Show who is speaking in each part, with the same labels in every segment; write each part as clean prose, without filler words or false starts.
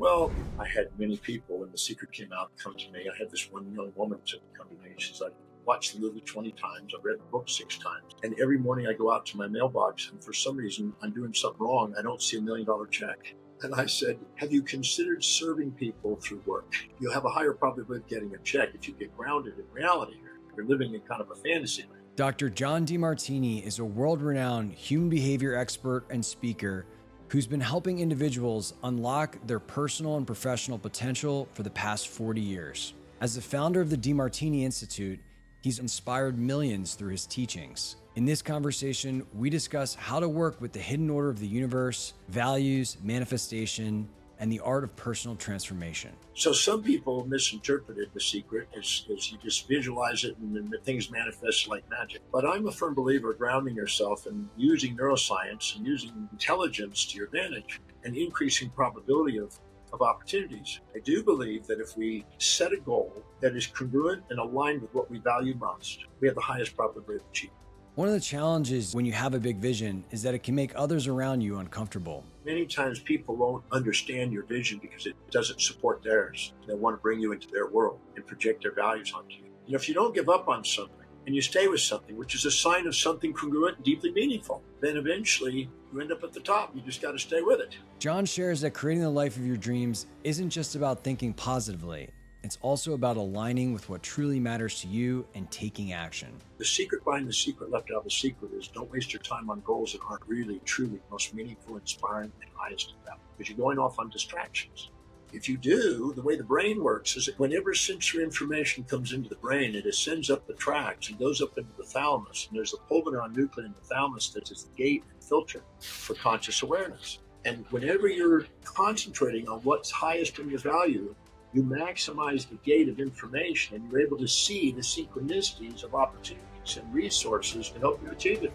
Speaker 1: Well, I had many people when The Secret came out come to me. I had this one young woman to come to me. She's like, watched the movie 20 times. I've read the book 6 times. And every morning I go out to my mailbox, and for some reason I'm doing something wrong. I don't see $1 million check. And I said, have you considered serving people through work? You'll have a higher probability of getting a check if you get grounded in reality here. You're living in kind of a fantasy land.
Speaker 2: Dr. John Demartini is a world-renowned human behavior expert and speaker who's been helping individuals unlock their personal and professional potential for the past 40 years. As the founder of the Demartini Institute, he's inspired millions through his teachings. In this conversation, we discuss how to work with the hidden order of the universe, values, manifestation, and the art of personal transformation.
Speaker 1: So some people misinterpreted The Secret as you just visualize it and then things manifest like magic. But I'm a firm believer of grounding yourself and using neuroscience and using intelligence to your advantage and increasing probability of opportunities. I do believe that if we set a goal that is congruent and aligned with what we value most, we have the highest probability of achieving.
Speaker 2: One of the challenges when you have a big vision is that it can make others around you uncomfortable.
Speaker 1: Many times people won't understand your vision because it doesn't support theirs. They want to bring you into their world and project their values onto you. If you don't give up on something and you stay with something, which is a sign of something congruent and deeply meaningful, then eventually you end up at the top. You just got to stay with it.
Speaker 2: John shares that creating the life of your dreams isn't just about thinking positively. It's also about aligning with what truly matters to you and taking action.
Speaker 1: The secret behind the secret left out of the secret is don't waste your time on goals that aren't really, truly most meaningful, inspiring, and highest in value, because you're going off on distractions. If you do, the way the brain works is that whenever sensory information comes into the brain, it ascends up the tracts and goes up into the thalamus. And there's a pulvinar nucleus in the thalamus that is the gate and filter for conscious awareness. And whenever you're concentrating on what's highest in your value, you maximize the gate of information and you're able to see the synchronicities of opportunities and resources to help you achieve it.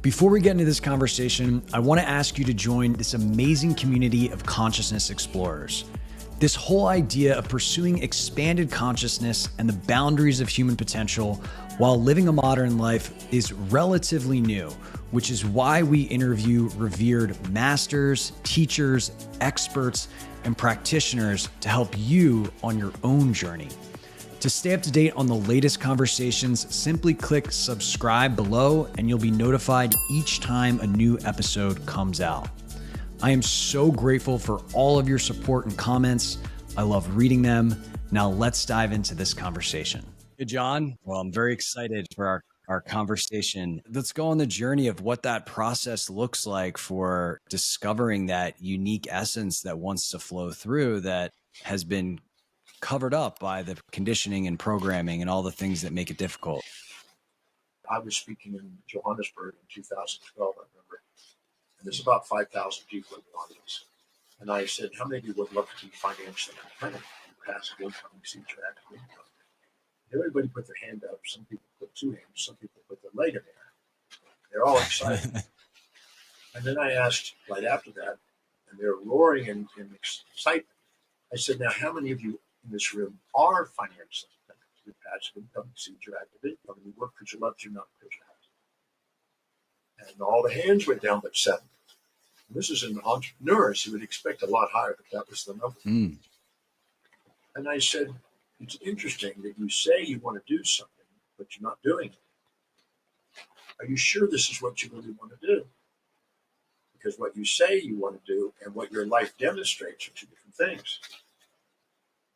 Speaker 2: Before we get into this conversation, I want to ask you to join this amazing community of consciousness explorers. This whole idea of pursuing expanded consciousness and the boundaries of human potential while living a modern life is relatively new, which is why we interview revered masters, teachers, experts, and practitioners to help you on your own journey. To stay up to date on the latest conversations, simply click subscribe below and you'll be notified each time a new episode comes out. I am so grateful for all of your support and comments. I love reading them. Now let's dive into this conversation. Hey, John. Well, I'm very excited for our conversation. Let's go on the journey of what that process looks like for discovering that unique essence that wants to flow through that has been covered up by the conditioning and programming and all the things that make it difficult.
Speaker 1: I was speaking in Johannesburg in 2012, I remember, and there's about 5,000 people in the audience. And I said, how many of you would love to be financially independent? Passive income, exceed your active income. Everybody put their hand up. Some people put 2 hands. Some people put their leg in the air. They're all excited. And then I asked right after that, and they're roaring in excitement. I said, now, how many of you in this room are financially independent? Your passive income exceeds your active income. And you work because you love to, not because you have to. And all the hands went down but 7. And this is an entrepreneur, so you would expect a lot higher, but that was the number. And I said, it's interesting that you say you want to do something, but you're not doing it. Are you sure this is what you really want to do? Because what you say you want to do and what your life demonstrates are 2 different things.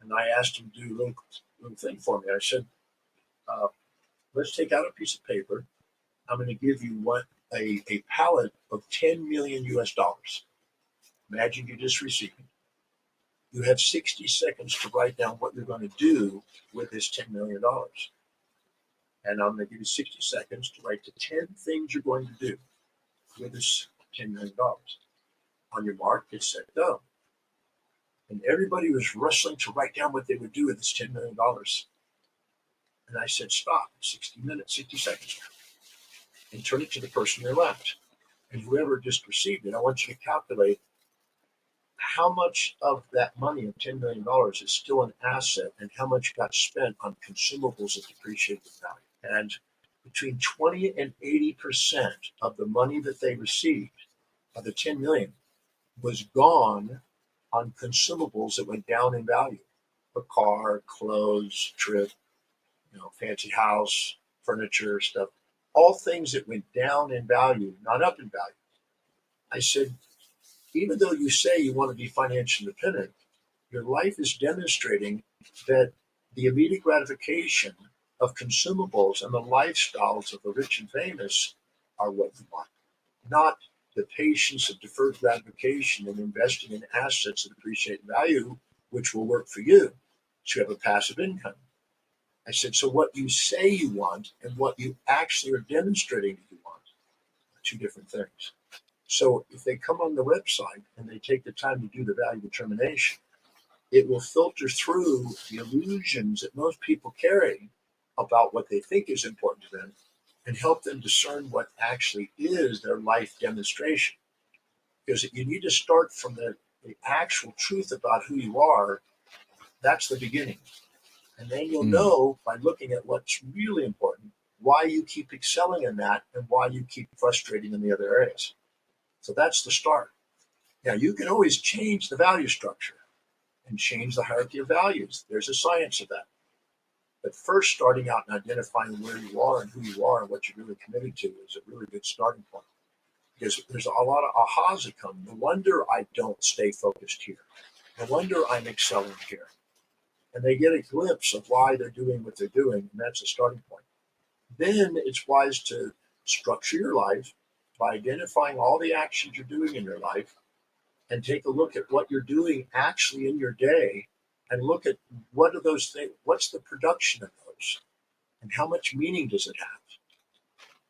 Speaker 1: And I asked him to do a little thing for me. I said, let's take out a piece of paper. I'm going to give you a pallet of 10 million US dollars. Imagine you just received it. You have 60 seconds to write down what you're going to do with this $10 million. And I'm going to give you 60 seconds to write the 10 things you're going to do with this $10 million. On your mark, get set, go. And everybody was rustling to write down what they would do with this $10 million. And I said, stop, 60 seconds now. And turn it to the person on your left. And whoever just received it, I want you to calculate how much of that money of $10 million is still an asset and how much got spent on consumables that depreciated in value. And between 20 and 80% of the money that they received, of the 10 million, was gone on consumables that went down in value. A car, clothes, trip, fancy house, furniture, stuff, all things that went down in value, not up in value. I said, even though you say you want to be financially independent, your life is demonstrating that the immediate gratification of consumables and the lifestyles of the rich and famous are what you want, not the patience of deferred gratification and investing in assets that appreciate in value, which will work for you. So you have a passive income. I said, so what you say you want and what you actually are demonstrating that you want are two different things. So if they come on the website and they take the time to do the value determination, it will filter through the illusions that most people carry about what they think is important to them and help them discern what actually is their life demonstration. Because you need to start from the actual truth about who you are. That's the beginning. And then you'll know by looking at what's really important, why you keep excelling in that and why you keep frustrating in the other areas. So that's the start. Now, you can always change the value structure and change the hierarchy of values. There's a science of that. But first, starting out and identifying where you are and who you are and what you're really committed to is a really good starting point. Because there's a lot of ahas that come. No wonder I don't stay focused here. No wonder I'm excelling here. And they get a glimpse of why they're doing what they're doing, and that's a starting point. Then it's wise to structure your life by identifying all the actions you're doing in your life and take a look at what you're doing actually in your day and look at what are those things, what's the production of those, and how much meaning does it have?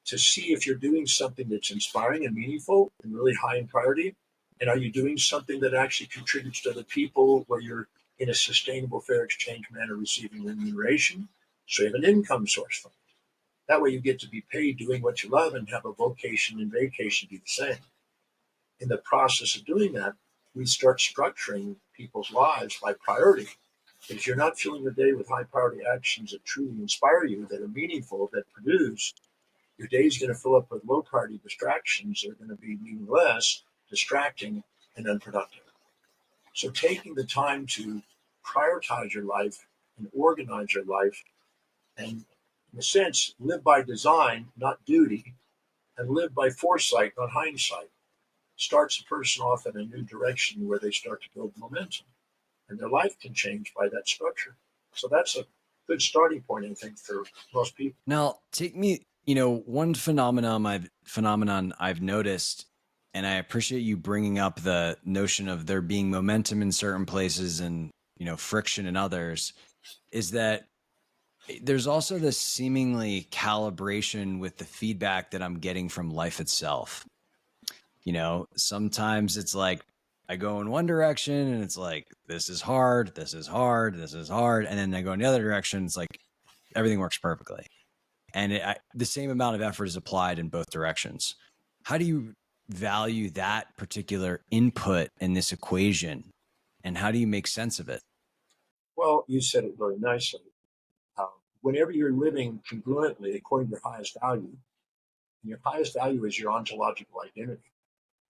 Speaker 1: To see if you're doing something that's inspiring and meaningful and really high in priority. And are you doing something that actually contributes to other people where you're in a sustainable, fair exchange manner receiving remuneration? So you have an income source from it. That way you get to be paid doing what you love and have a vocation and vacation do the same. In the process of doing that, we start structuring people's lives by priority. If you're not filling your day with high priority actions that truly inspire you, that are meaningful, that produce, your day is going to fill up with low priority distractions that are going to be meaningless, distracting, and unproductive. So taking the time to prioritize your life and organize your life and, in a sense, live by design, not duty, and live by foresight, not hindsight, starts a person off in a new direction where they start to build momentum. And their life can change by that structure. So that's a good starting point, I think, for most people.
Speaker 2: Now, take me, one phenomenon I've noticed, and I appreciate you bringing up the notion of there being momentum in certain places and, friction in others, is that there's also this seemingly calibration with the feedback that I'm getting from life itself. Sometimes it's like I go in one direction and it's like, this is hard, this is hard, this is hard. And then I go in the other direction. It's like everything works perfectly. And the same amount of effort is applied in both directions. How do you value that particular input in this equation? And how do you make sense of it?
Speaker 1: Well, you said it very nicely. Whenever you're living congruently according to your highest value, and your highest value is your ontological identity,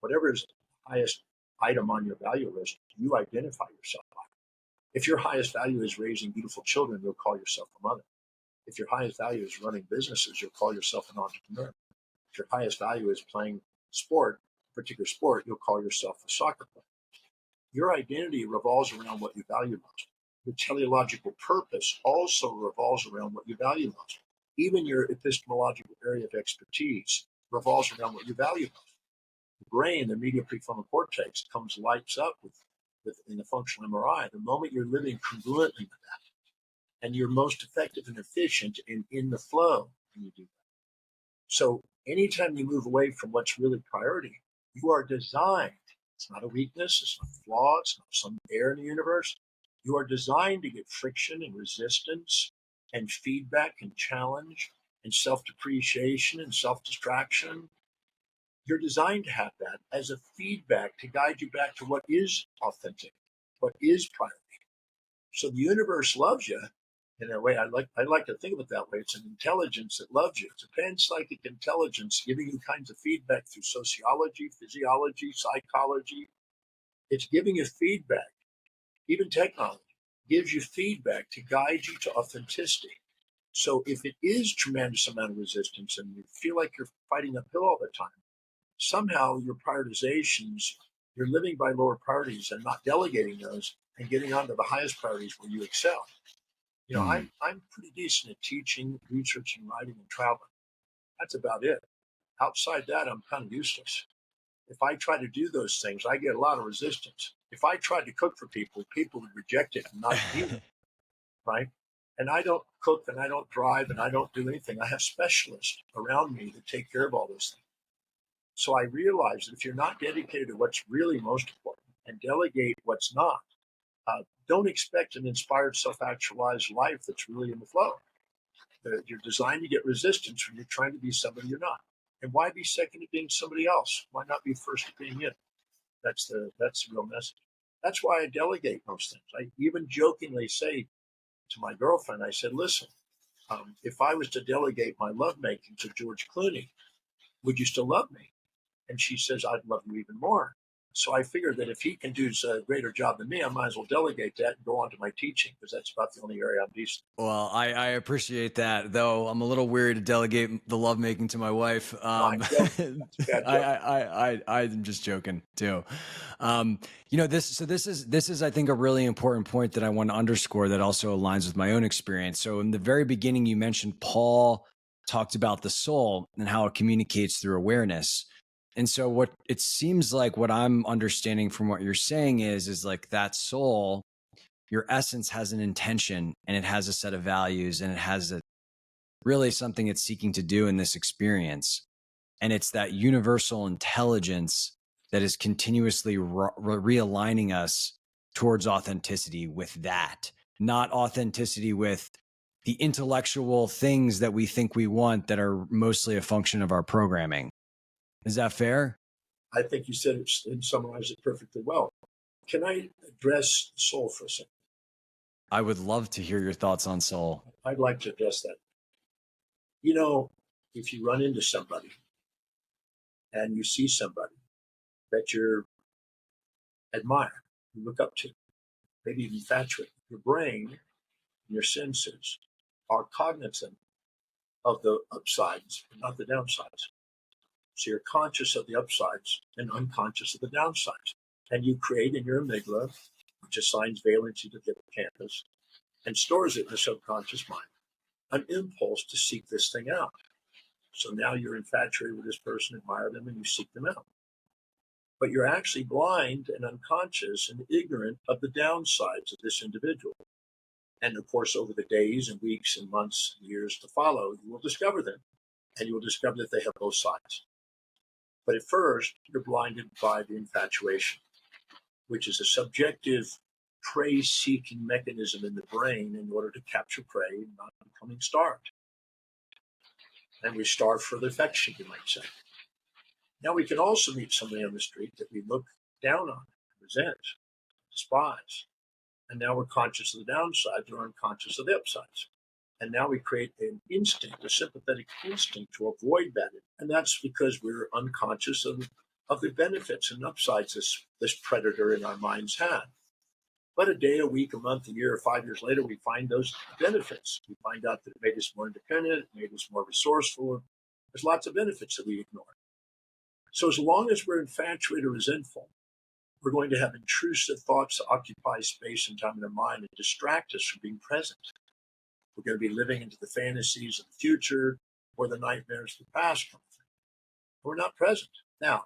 Speaker 1: whatever is the highest item on your value list, you identify yourself by. If your highest value is raising beautiful children, you'll call yourself a mother. If your highest value is running businesses, you'll call yourself an entrepreneur. If your highest value is playing sport, a particular sport, you'll call yourself a soccer player. Your identity revolves around what you value most. Your teleological purpose also revolves around what you value most. Even your epistemological area of expertise revolves around what you value most. The brain, the medial prefrontal cortex, lights up with in the functional MRI the moment you're living congruently with that, and you're most effective and efficient and in the flow when you do that. So anytime you move away from what's really priority, you are designed. It's not a weakness. It's not a flaw. It's not some error in the universe. You are designed to get friction and resistance and feedback and challenge and self-depreciation and self-distraction. You're designed to have that as a feedback to guide you back to what is authentic, what is priority. So the universe loves you in a way, I like to think of it that way. It's an intelligence that loves you. It's a panpsychic intelligence giving you kinds of feedback through sociology, physiology, psychology. It's giving you feedback. Even technology gives you feedback to guide you to authenticity. So if it is tremendous amount of resistance and you feel like you're fighting uphill all the time, somehow your prioritizations, you're living by lower priorities and not delegating those and getting onto the highest priorities where you excel. You know,
Speaker 2: Mm.
Speaker 1: I'm pretty decent at teaching, researching, writing, and traveling. That's about it. Outside that, I'm kind of useless. If I try to do those things, I get a lot of resistance. If I tried to cook for people, people would reject it and not eat it, right? And I don't cook and I don't drive and I don't do anything. I have specialists around me that take care of all those things. So I realize that if you're not dedicated to what's really most important and delegate what's not, don't expect an inspired, self-actualized life that's really in the flow. You're designed to get resistance when you're trying to be somebody you're not. And why be second to being somebody else? Why not be first to being it? That's the real message. That's why I delegate most things. I even jokingly say to my girlfriend, I said, listen, if I was to delegate my lovemaking to George Clooney, would you still love me? And she says, I'd love you even more. So I figured that if he can do a greater job than me, I might as well delegate that and go on to my teaching because that's about the only area I'm decent.
Speaker 2: Well, I appreciate that, though I'm a little weird to delegate the lovemaking to my wife.
Speaker 1: No, I'm joking. That's a bad joke.
Speaker 2: I'm just joking too. You know, this is I think a really important point that I want to underscore that also aligns with my own experience. So in the very beginning, you mentioned Paul talked about the soul and how it communicates through awareness. And so what it seems like what I'm understanding from what you're saying is like that soul, your essence has an intention and it has a set of values and it has really something it's seeking to do in this experience. And it's that universal intelligence that is continuously realigning us towards authenticity with that, not authenticity with the intellectual things that we think we want that are mostly a function of our programming. Is that fair?
Speaker 1: I think you said it and summarized it perfectly well. Can I address soul for a second?
Speaker 2: I would love to hear your thoughts on soul.
Speaker 1: I'd like to address that. You know, if you run into somebody and you see somebody that you admire, you look up to, maybe even infatuate, your brain and your senses are cognizant of the upsides, but not the downsides. So you're conscious of the upsides and unconscious of the downsides. And you create in your amygdala, which assigns valency to the hippocampus and stores it in the subconscious mind, an impulse to seek this thing out. So now you're infatuated with this person, admire them, and you seek them out. But you're actually blind and unconscious and ignorant of the downsides of this individual. And of course, over the days and weeks and months and years to follow, you will discover them. And you will discover that they have both sides. But at first, you're blinded by the infatuation, which is a subjective prey-seeking mechanism in the brain in order to capture prey, not becoming starved. And we starve for the affection, you might say. Now we can also meet somebody on the street that we look down on, resent, despise. And now we're conscious of the downsides or unconscious of the upsides. And now we create an instinct, a sympathetic instinct to avoid that. And that's because we're unconscious of the benefits and upsides this predator in our minds had. But a day, a week, a month, a year, or 5 years later, we find those benefits. We find out that it made us more independent, it made us more resourceful. There's lots of benefits that we ignore. So as long as we're infatuated or resentful, we're going to have intrusive thoughts that occupy space and time in our mind and distract us from being present. We're going to be living into the fantasies of the future or the nightmares of the past. We're not present. Now,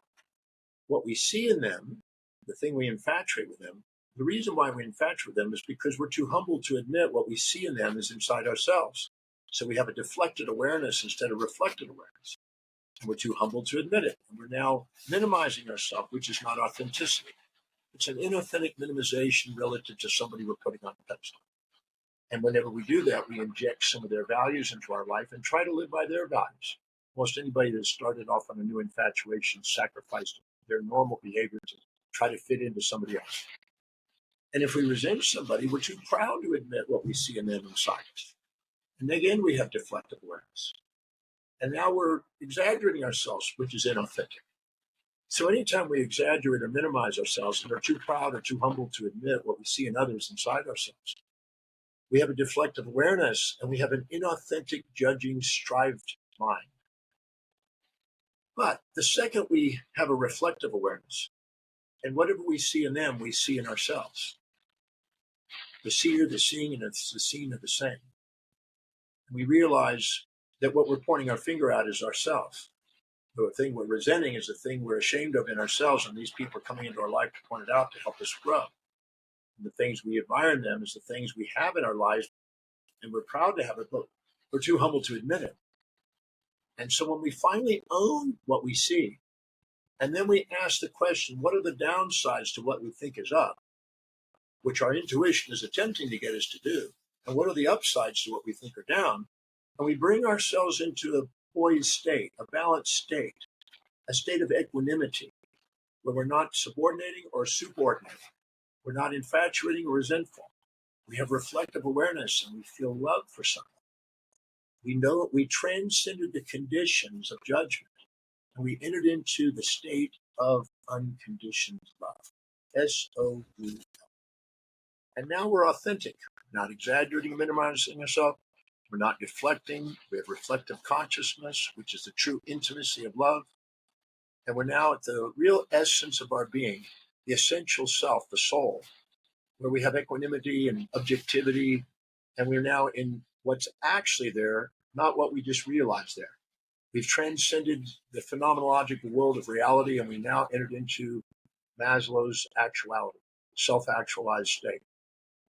Speaker 1: what we see in them, the thing we infatuate with them, the reason why we infatuate with them is because we're too humble to admit what we see in them is inside ourselves. So we have a deflected awareness instead of reflected awareness. And we're too humble to admit it. And we're now minimizing ourselves, which is not authenticity. It's an inauthentic minimization relative to somebody we're putting on a pedestal. And whenever we do that, we inject some of their values into our life and try to live by their values. Most anybody that started off on a new infatuation sacrificed their normal behavior to try to fit into somebody else. And if we resent somebody, we're too proud to admit what we see in them inside us. And again, we have deflective awareness. And now we're exaggerating ourselves, which is inauthentic. So anytime we exaggerate or minimize ourselves and are too proud or too humble to admit what we see in others inside ourselves, we have a deflective awareness and we have an inauthentic, judging, strived mind. But the second we have a reflective awareness, and whatever we see in them, we see in ourselves. The seer, the seeing, and the seen are the same. And we realize that what we're pointing our finger at is ourselves. The thing we're resenting is the thing we're ashamed of in ourselves, and these people are coming into our life to point it out to help us grow. And the things we admire in them is the things we have in our lives, and we're proud to have it, but we're too humble to admit it. And so when we finally own what we see, and then we ask the question, what are the downsides to what we think is up, which our intuition is attempting to get us to do, and what are the upsides to what we think are down, and we bring ourselves into a poised state, a balanced state, a state of equanimity, where we're not subordinating or subordinating. We're not infatuating or resentful. We have reflective awareness and we feel love for someone. We know we transcended the conditions of judgment and we entered into the state of unconditioned love. SOUL. And now we're authentic, not exaggerating or minimizing ourselves. We're not deflecting. We have reflective consciousness, which is the true intimacy of love. And we're now at the real essence of our being, the essential self, the soul, where we have equanimity and objectivity. And we're now in what's actually there, not what we just realized there. We've transcended the phenomenological world of reality, and we now entered into Maslow's actuality, self-actualized state.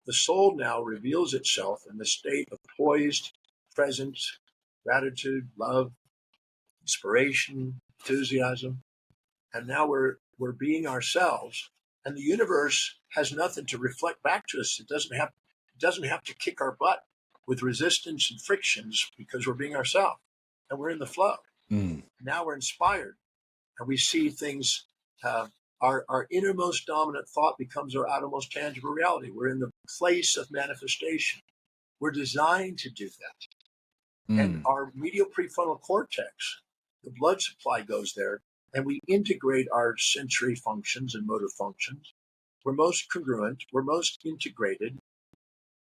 Speaker 1: The soul now reveals itself in the state of poised presence, gratitude, love, inspiration, enthusiasm. And now we're being ourselves, and the universe has nothing to reflect back to us. It doesn't have to kick our butt with resistance and frictions because we're being ourselves and we're in the flow. Now we're inspired and we see things. Our innermost dominant thought becomes our outermost tangible reality. We're in the place of manifestation. We're designed to do that. And our medial prefrontal cortex, the blood supply goes there, and we integrate our sensory functions and motor functions. We're most congruent. We're most integrated.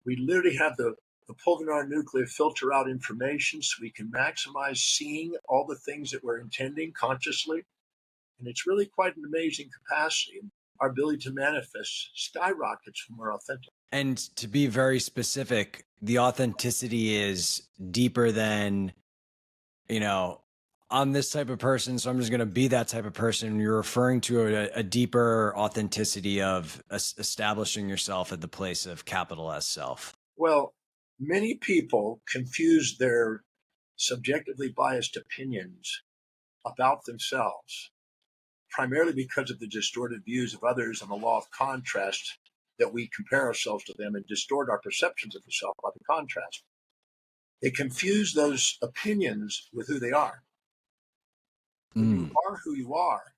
Speaker 1: We literally have the pulvinar nucleus filter out information so we can maximize seeing all the things that we're intending consciously. And it's really quite an amazing capacity. Our ability to manifest skyrockets when we're authentic.
Speaker 2: And to be very specific, the authenticity is deeper than, I'm this type of person, so I'm just going to be that type of person. You're referring to a deeper authenticity of establishing yourself at the place of capital S self.
Speaker 1: Well, many people confuse their subjectively biased opinions about themselves, primarily because of the distorted views of others and the law of contrast that we compare ourselves to them and distort our perceptions of ourselves by the contrast. They confuse those opinions with who they are. When you are who you are,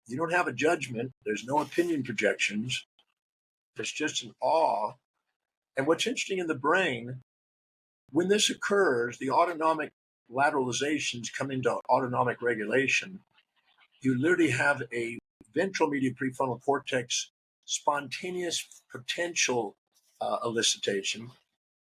Speaker 1: you don't have a judgment. There's no opinion projections. There's just an awe. And what's interesting in the brain, when this occurs, the autonomic lateralizations come into autonomic regulation. You literally have a ventral medial prefrontal cortex spontaneous potential elicitation,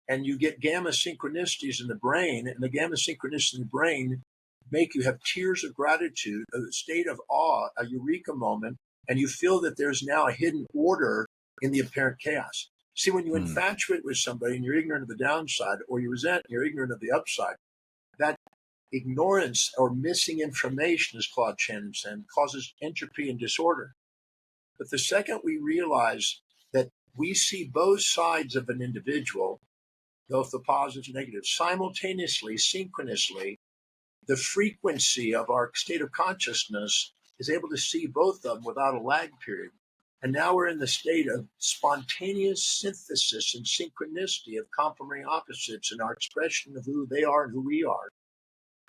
Speaker 1: and you get gamma synchronicities in the brain, and the gamma synchronicities in the brain make you have tears of gratitude, a state of awe, a eureka moment, and you feel that there's now a hidden order in the apparent chaos. See, when you infatuate with somebody and you're ignorant of the downside, or you resent and you're ignorant of the upside, that ignorance or missing information, as Claude Shannon said, causes entropy and disorder. But the second we realize that we see both sides of an individual, both the positives and negatives, simultaneously, synchronously, the frequency of our state of consciousness is able to see both of them without a lag period. And now we're in the state of spontaneous synthesis and synchronicity of complementary opposites in our expression of who they are and who we are.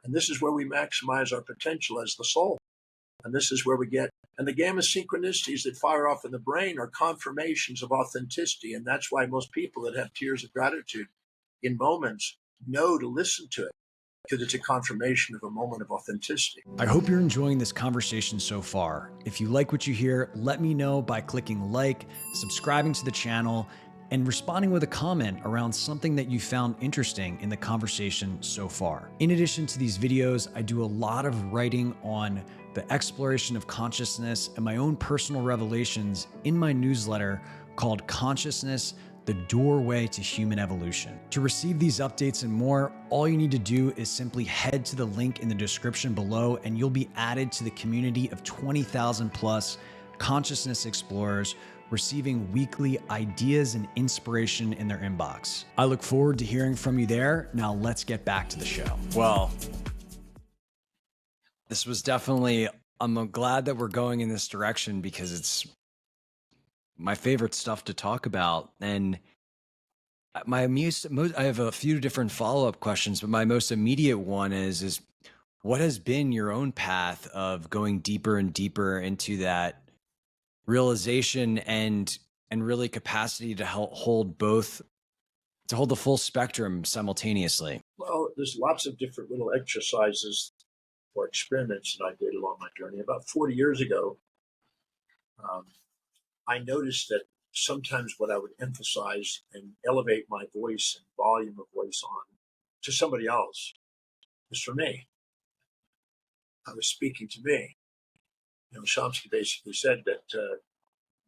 Speaker 1: And this is where we maximize our potential as the soul. And this is where we get, and the gamma synchronicities that fire off in the brain are confirmations of authenticity. And that's why most people that have tears of gratitude in moments know to listen to it, because it's a confirmation of a moment of authenticity.
Speaker 2: I hope you're enjoying this conversation so far. If you like what you hear, let me know by clicking like, subscribing to the channel, and responding with a comment around something that you found interesting in the conversation so far. In addition to these videos, I do a lot of writing on the exploration of consciousness and my own personal revelations in my newsletter called Consciousness: The Doorway to Human Evolution. To receive these updates and more, all you need to do is simply head to the link in the description below and you'll be added to the community of 20,000 plus consciousness explorers receiving weekly ideas and inspiration in their inbox. I look forward to hearing from you there. Now let's get back to the show. Well, this was definitely, I'm glad that we're going in this direction because it's my favorite stuff to talk about. And I have a few different follow-up questions, but my most immediate one is what has been your own path of going deeper and deeper into that realization and really capacity to hold the full spectrum simultaneously?
Speaker 1: Well, there's lots of different little exercises or experiments that I did along my journey. About 40 years ago, I noticed that sometimes what I would emphasize and elevate my voice and volume of voice on to somebody else was for me. I was speaking to me. Chomsky basically said that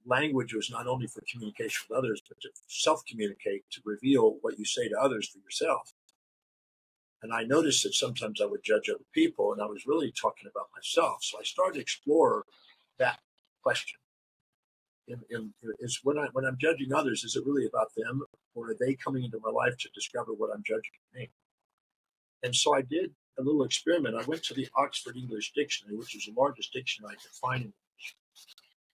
Speaker 1: language was not only for communication with others, but to self-communicate, to reveal what you say to others for yourself. And I noticed that sometimes I would judge other people, and I was really talking about myself. So I started to explore that question. Is when I'm judging others, is it really about them, or are they coming into my life to discover what I'm judging in me? And so I did a little experiment. I went to the Oxford English Dictionary, which is the largest dictionary I could find in English,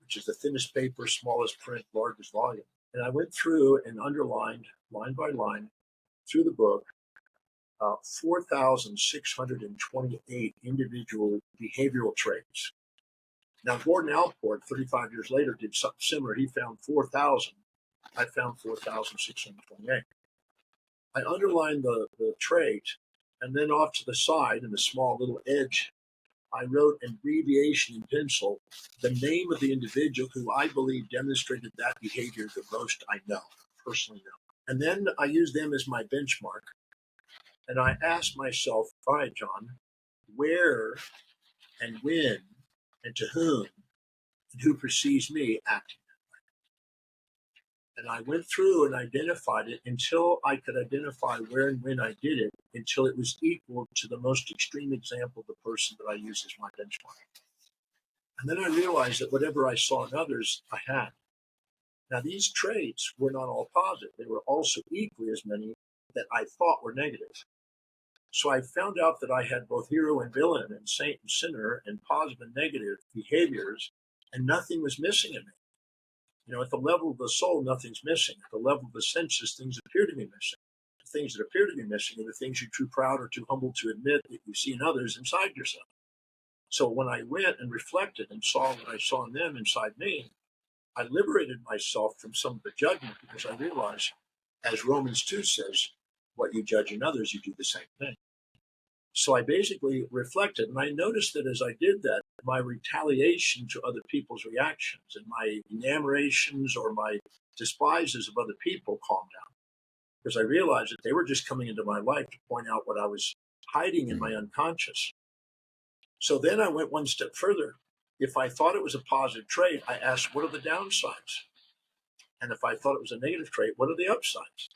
Speaker 1: which is the thinnest paper, smallest print, largest volume. And I went through and underlined line by line through the book 4,628 individual behavioral traits. Now, Gordon Allport, 35 years later, did something similar. He found 4,000. I found 4,628. I underlined the trait, and then off to the side in a small little edge, I wrote an abbreviation in pencil, the name of the individual who I believe demonstrated that behavior the most I know, personally know. And then I used them as my benchmark. And I asked myself, all right, John, where and when and to whom and who perceives me acting that way? And I went through and identified it until I could identify where and when I did it, until it was equal to the most extreme example of the person that I use as my benchmark. And then I realized that whatever I saw in others, I had. Now, these traits were not all positive. They were also equally as many that I thought were negative. So I found out that I had both hero and villain and saint and sinner and positive and negative behaviors, and nothing was missing in me. At the level of the soul, nothing's missing. At the level of the senses, things appear to be missing. The things that appear to be missing are the things you're too proud or too humble to admit that you see in others inside yourself. So when I went and reflected and saw what I saw in them inside me, I liberated myself from some of the judgment, because I realized, as Romans 2 says, what you judge in others, you do the same thing. So I basically reflected, and I noticed that as I did that, my retaliation to other people's reactions and my enamorations or my despises of other people calmed down, because I realized that they were just coming into my life to point out what I was hiding in my unconscious. So then I went one step further. If I thought it was a positive trait, I asked, what are the downsides? And if I thought it was a negative trait, what are the upsides?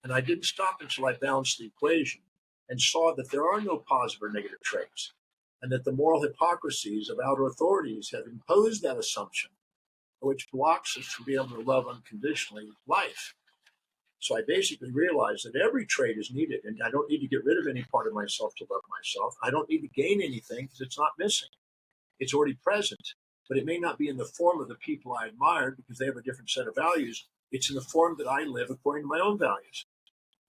Speaker 1: And I didn't stop until I balanced the equation and saw that there are no positive or negative traits, and that the moral hypocrisies of outer authorities have imposed that assumption, which blocks us from being able to love unconditionally life. So I basically realized that every trait is needed, and I don't need to get rid of any part of myself to love myself. I don't need to gain anything because it's not missing. It's already present, but it may not be in the form of the people I admired because they have a different set of values. It's in the form that I live according to my own values.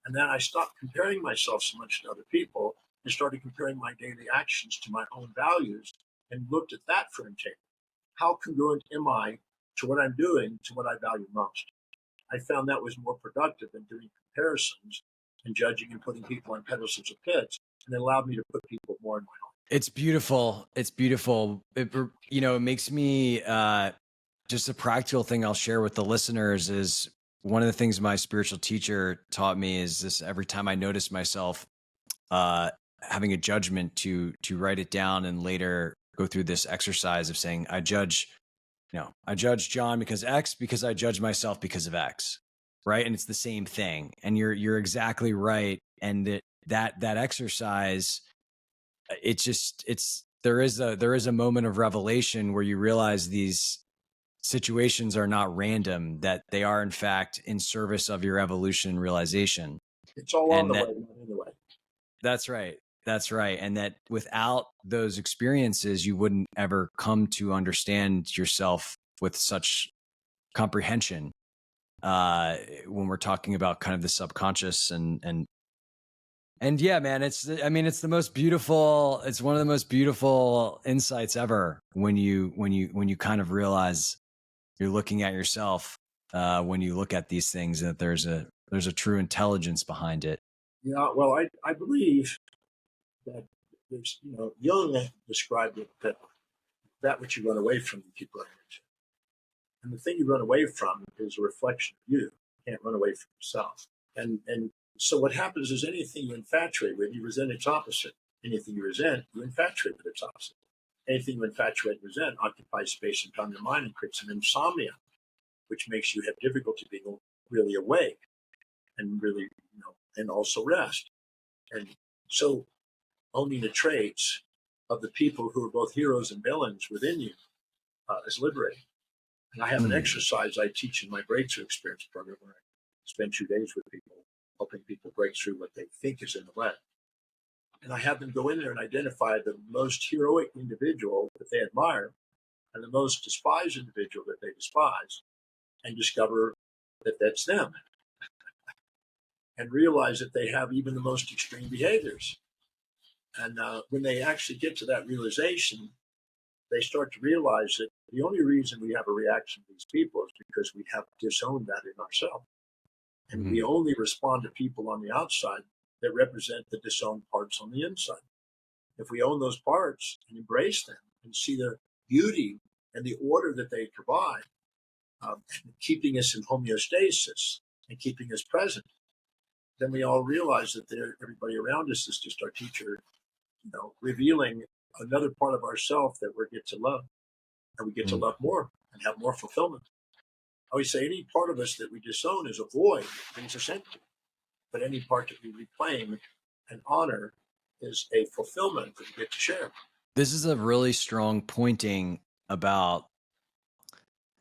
Speaker 1: And then I stopped comparing myself so much to other people and started comparing my daily actions to my own values. and looked at that for integrity. How congruent am I to what I'm doing, to what I value most? I found that was more productive than doing comparisons and judging and putting people on pedestals of pits, and it allowed me to put people more in my heart.
Speaker 2: It's beautiful. It's beautiful. It it makes me just a practical thing I'll share with the listeners is one of the things my spiritual teacher taught me is this: every time I notice myself having a judgment, to write it down and later go through this exercise of saying, I judge John because X, because I judge myself because of X. Right. And it's the same thing. And you're exactly right. And that exercise, there is a moment of revelation where you realize these situations are not random, that they are in fact in service of your evolution and realization.
Speaker 1: It's all on the way, not in the way.
Speaker 2: That's right. That's right. And that without those experiences, you wouldn't ever come to understand yourself with such comprehension. When we're talking about kind of the subconscious and yeah, man, it's the most beautiful, it's one of the most beautiful insights ever when you kind of realize you're looking at yourself, when you look at these things, that there's a true intelligence behind it.
Speaker 1: Yeah, well, I believe that there's, Jung described it that which you run away from, you keep running into. And the thing you run away from is a reflection of you. You can't run away from yourself. And so what happens is anything you infatuate with, you resent its opposite. Anything you resent, you infatuate with its opposite. Anything you infatuate and resent occupies space and time in your mind and creates an insomnia, which makes you have difficulty being really awake and really, and also rest. And so owning the traits of the people who are both heroes and villains within you is liberating. And I have an exercise I teach in my breakthrough experience program where I spend 2 days with people, helping people break through what they think is in the way. And I have them go in there and identify the most heroic individual that they admire and the most despised individual that they despise, and discover that that's them. And realize that they have even the most extreme behaviors. And when they actually get to that realization, they start to realize that the only reason we have a reaction to these people is because we have disowned that in ourselves. And we only respond to people on the outside that represent the disowned parts on the inside. If we own those parts and embrace them and see the beauty and the order that they provide, keeping us in homeostasis and keeping us present, then we all realize that everybody around us is just our teacher, revealing another part of ourself that we get to love, and we get to love more and have more fulfillment. I always say any part of us that we disown is a void, brings us empty. But any part that we reclaim and honor is a fulfillment that we get to share.
Speaker 2: This is a really strong pointing about,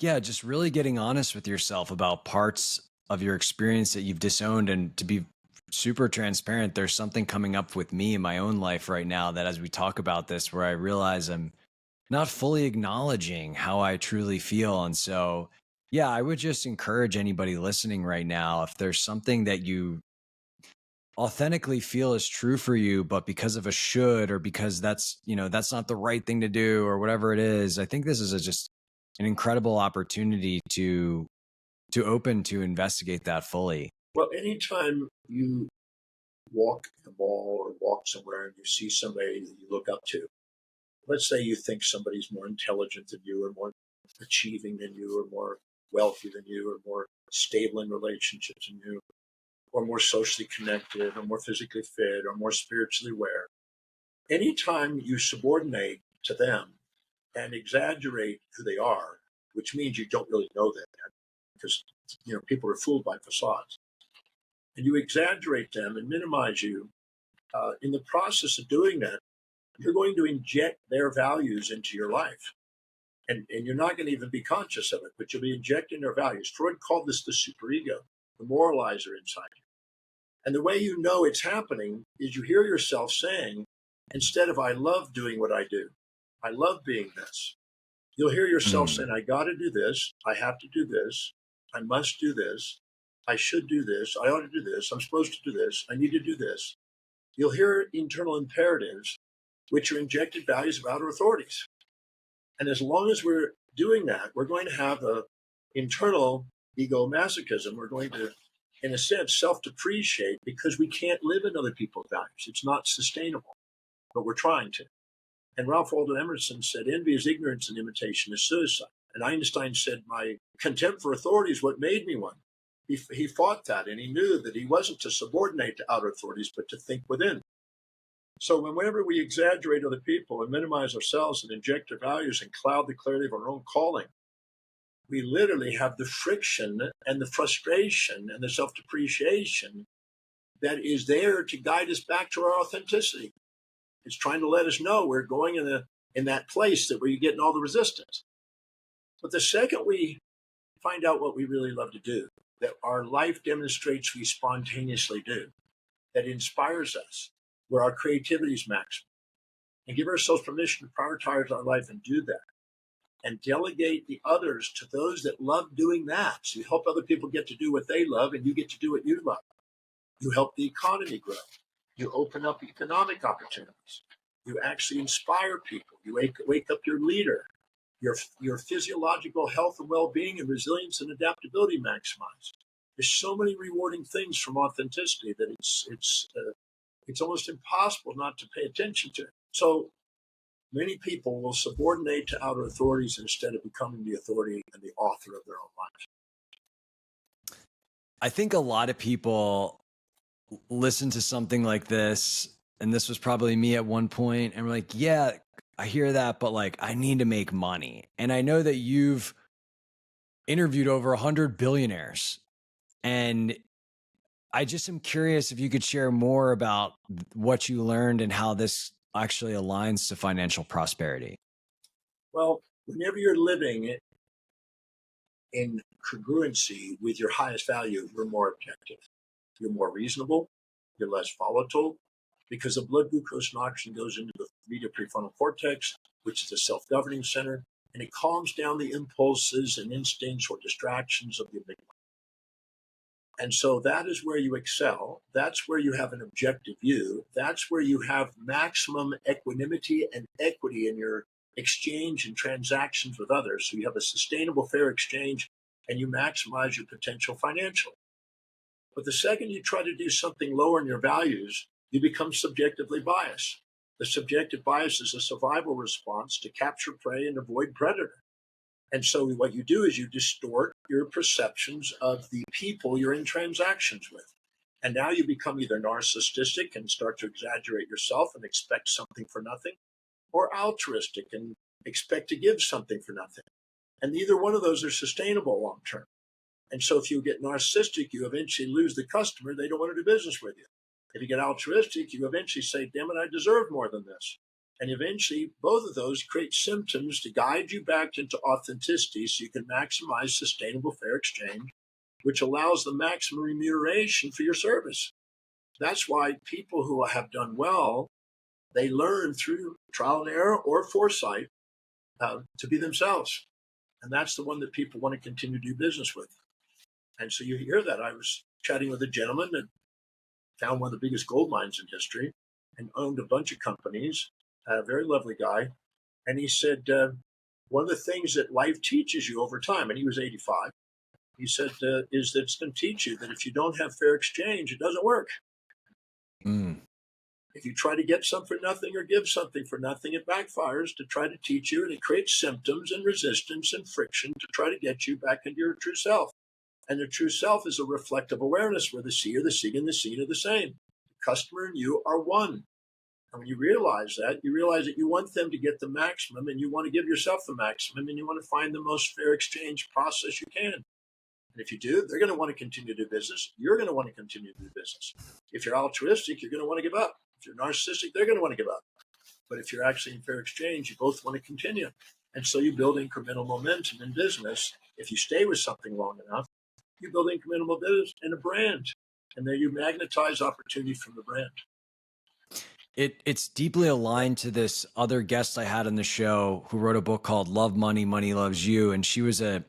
Speaker 2: just really getting honest with yourself about parts of your experience that you've disowned. And to be super transparent, there's something coming up with me in my own life right now that as we talk about this, where I realize I'm not fully acknowledging how I truly feel. And so, I would just encourage anybody listening right now, if there's something that you authentically feel is true for you, but because of a should, or because that's not the right thing to do, or whatever it is, I think this is just an incredible opportunity to open to investigate that fully.
Speaker 1: Well, anytime you walk the mall or walk somewhere and you see somebody that you look up to, let's say you think somebody's more intelligent than you, or more achieving than you, or more wealthy than you, or more stable in relationships than you, or more socially connected, or more physically fit, or more spiritually aware. Anytime you subordinate to them and exaggerate who they are, which means you don't really know them yet, because people are fooled by facades, and you exaggerate them and minimize you, in the process of doing that, you're going to inject their values into your life. And you're not going to even be conscious of it, but you'll be injecting their values. Freud called this the superego, the moralizer inside you. And the way you know it's happening is you hear yourself saying, instead of I love doing what I do, I love being this, you'll hear yourself saying, I got to do this, I have to do this, I must do this, I should do this, I ought to do this, I'm supposed to do this, I need to do this. You'll hear internal imperatives, which are injected values of outer authorities. And as long as we're doing that, we're going to have a internal ego masochism. We're going to, in a sense, self-depreciate because we can't live in other people's values. It's not sustainable, but we're trying to. And Ralph Waldo Emerson said, envy is ignorance and imitation is suicide. And Einstein said, my contempt for authority is what made me one. He fought that, and he knew that he wasn't to subordinate to outer authorities, but to think within. So whenever we exaggerate other people and minimize ourselves and inject our values and cloud the clarity of our own calling, we literally have the friction and the frustration and the self-depreciation that is there to guide us back to our authenticity. It's trying to let us know we're going in that place that where you're getting all the resistance. But the second we find out what we really love to do, that our life demonstrates we spontaneously do, that inspires us, where our creativity is maximum, and give ourselves permission to prioritize our life and do that, and delegate the others to those that love doing that. So you help other people get to do what they love, and you get to do what you love. You help the economy grow. You open up economic opportunities. You actually inspire people. You wake up your leader. Your physiological health and well-being and resilience and adaptability maximized. There's so many rewarding things from authenticity that it's almost impossible not to pay attention to. So many people will subordinate to outer authorities instead of becoming the authority and the author of their own lives.
Speaker 2: I think a lot of people listen to something like this, and this was probably me at one point, and we're like, yeah, I hear that, but like, I need to make money. And I know that you've interviewed over 100 billionaires, and I just am curious if you could share more about what you learned and how this actually aligns to financial prosperity.
Speaker 1: Well, whenever you're living in congruency with your highest value, you're more objective. You're more reasonable. You're less volatile because the blood glucose and oxygen goes into the medial prefrontal cortex, which is the self-governing center, and it calms down the impulses and instincts or distractions of the amygdala. And so that is where you excel. That's where you have an objective view. That's where you have maximum equanimity and equity in your exchange and transactions with others. So you have a sustainable, fair exchange, and you maximize your potential financially. But the second you try to do something lower in your values, you become subjectively biased. The subjective bias is a survival response to capture prey and avoid predator. And so what you do is you distort your perceptions of the people you're in transactions with. And now you become either narcissistic and start to exaggerate yourself and expect something for nothing, or altruistic and expect to give something for nothing. And neither one of those are sustainable long term. And so if you get narcissistic, you eventually lose the customer. They don't want to do business with you. If you get altruistic, you eventually say, damn it, I deserve more than this. And eventually, both of those create symptoms to guide you back into authenticity so you can maximize sustainable fair exchange, which allows the maximum remuneration for your service. That's why people who have done well, they learn through trial and error or foresight to be themselves. And that's the one that people want to continue to do business with. And so you hear that. I was chatting with a gentleman that found one of the biggest gold mines in history and owned a bunch of companies. A very lovely guy. And he said, one of the things that life teaches you over time, and he was 85, he said, is that it's going to teach you that if you don't have fair exchange, it doesn't work. If you try to get something for nothing or give something for nothing, it backfires to try to teach you, and it creates symptoms and resistance and friction to try to get you back into your true self. And the true self is a reflective awareness where the seer, the seeing, and the seen are the same. The customer and you are one. And when you realize that you want them to get the maximum and you want to give yourself the maximum and you want to find the most fair exchange process you can. And if you do, they're going to want to continue to do business. You're going to want to continue to do business. If you're altruistic, you're going to want to give up. If you're narcissistic, they're going to want to give up. But if you're actually in fair exchange, you both want to continue. And so you build incremental momentum in business. If you stay with something long enough, you build incremental momentum in a brand. And then you magnetize opportunity from the brand.
Speaker 2: It's deeply aligned to this other guest I had on the show who wrote a book called Love Money, Money Loves You. And she was a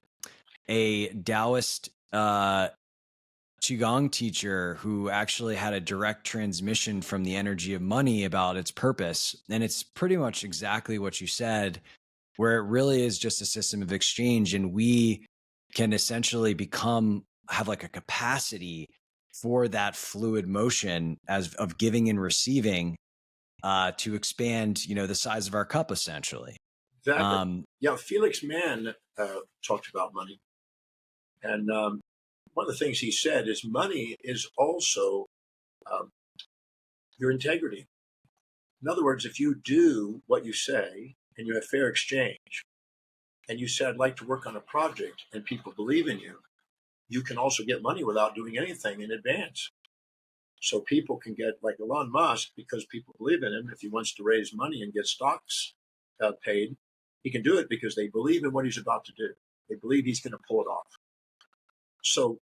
Speaker 2: Taoist Qigong teacher who actually had a direct transmission from the energy of money about its purpose. And it's pretty much exactly what you said. where it really is just a system of exchange, and we can essentially have like a capacity for that fluid motion of giving and receiving, to expand, the size of our cup, essentially.
Speaker 1: Exactly. Yeah, Felix Mann talked about money. And one of the things he said is money is also um, your integrity. In other words, if you do what you say and you have fair exchange, and you say, I'd like to work on a project, and people believe in you, you can also get money without doing anything in advance. So people can get, like Elon Musk, because people believe in him. If he wants to raise money and get stocks paid, he can do it because they believe in what he's about to do. They believe he's going to pull it off. So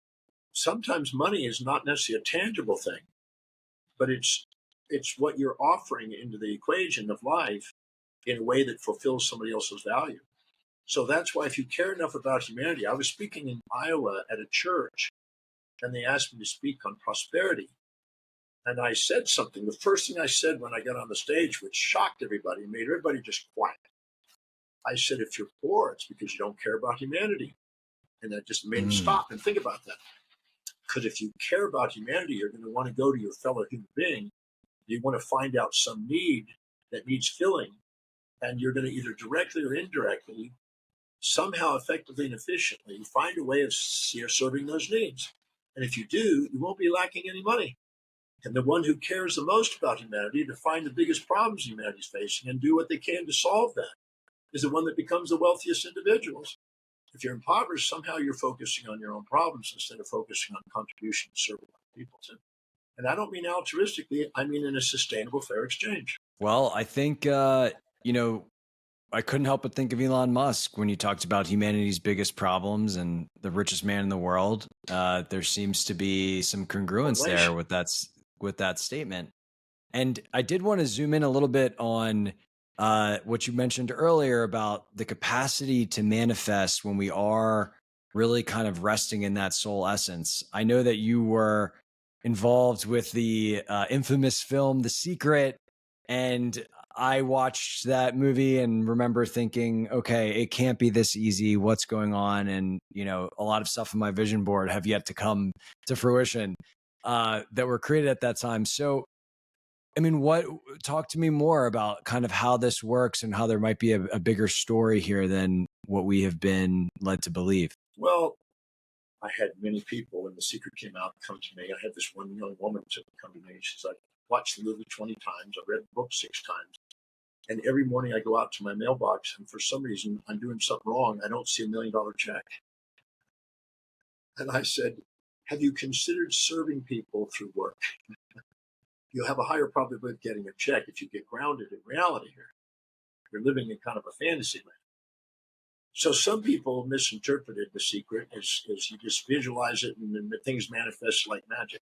Speaker 1: sometimes money is not necessarily a tangible thing, but it's what you're offering into the equation of life in a way that fulfills somebody else's value. So that's why if you care enough about humanity, I was speaking in Iowa at a church, and they asked me to speak on prosperity. And I said something. The first thing I said when I got on the stage, which shocked everybody, made everybody just quiet. I said, if you're poor, it's because you don't care about humanity. And that just made them stop and think about that. Because if you care about humanity, you're going to want to go to your fellow human being. You want to find out some need that needs filling. And you're going to either directly or indirectly, somehow effectively and efficiently, find a way of serving those needs. And if you do, you won't be lacking any money. And the one who cares the most about humanity to find the biggest problems humanity's facing and do what they can to solve that is the one that becomes the wealthiest individuals. If you're impoverished, somehow you're focusing on your own problems instead of focusing on contribution to serve other people too. And I don't mean altruistically, I mean in a sustainable, fair exchange.
Speaker 2: Well, I think, I couldn't help but think of Elon Musk when you talked about humanity's biggest problems and the richest man in the world. There seems to be some congruence there with that statement. And I did want to zoom in a little bit on what you mentioned earlier about the capacity to manifest when we are really kind of resting in that soul essence. I know that you were involved with the infamous film The Secret, and I watched that movie and remember thinking, okay, it can't be this easy. What's going on? And, a lot of stuff on my vision board have yet to come to fruition that were created at that time. So, talk to me more about kind of how this works and how there might be a bigger story here than what we have been led to believe.
Speaker 1: Well, I had many people when The Secret came out come to me. I had this one young woman to come to me. She's like, watched the movie 20 times. I've read the book 6 times. And every morning I go out to my mailbox, and for some reason I'm doing something wrong. I don't see $1 million check. And I said, have you considered serving people through work? You'll have a higher probability of getting a check if you get grounded in reality here. You're living in kind of a fantasy land. So some people misinterpreted The Secret as you just visualize it and things manifest like magic.